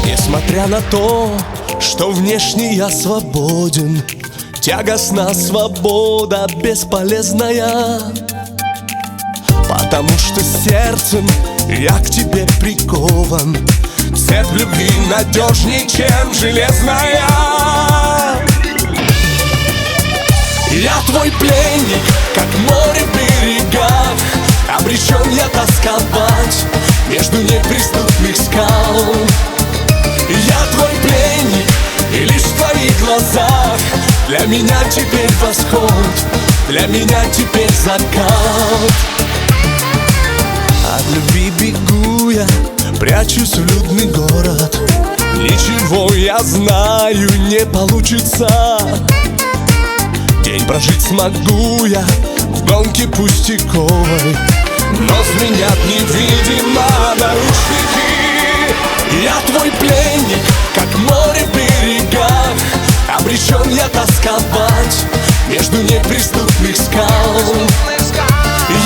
Несмотря на то, что внешне я свободен, тягостна свобода бесполезная, потому что сердцем я к тебе прикован. Цепь любви надежней, чем железная. Я твой пленник, как море в берегах, обречен я тосковать между неприступных скал. Я твой пленник, и лишь в твоих глазах для меня теперь восход, для меня теперь закат. От любви бегу я, прячусь в людный город. Ничего, я знаю, не получится. День прожить смогу я в гонке пустяковой, но звенят невидимо наручники. Я твой пленник, как море в берегах, обречен я тосковать между неприступных скал.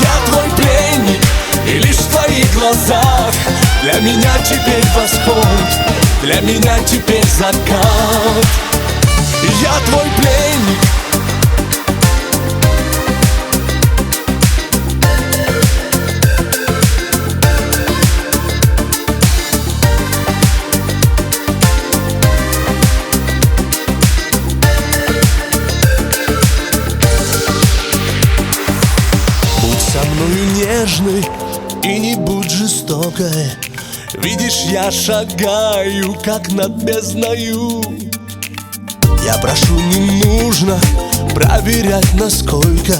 Я твой пленник, и лишь в твоих глазах для меня теперь восход, для меня теперь закат. Я твой пленник. Со мною нежной и не будь жестокой. Видишь, я шагаю, как над бездною. Я прошу, не нужно проверять, насколько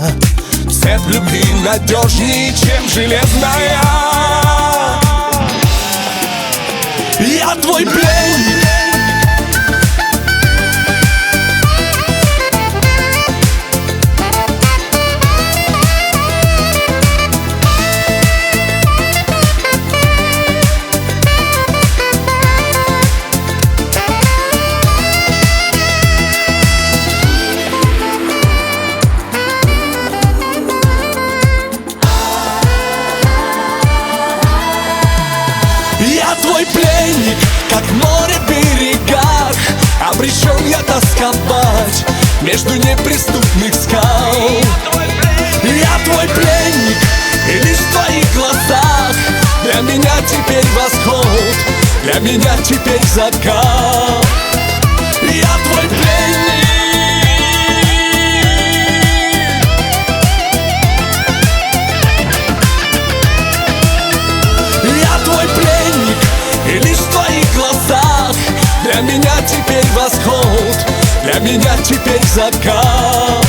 цепь любви надежнее, чем железная. Я твой пленник. Я твой пленник, как море в берегах, обречен я тосковать между неприступных скал. Я твой пленник, и лишь в твоих глазах для меня теперь восход, для меня теперь закат. Я твой пленник. И лишь в твоих глазах для меня теперь восход, для меня теперь закат.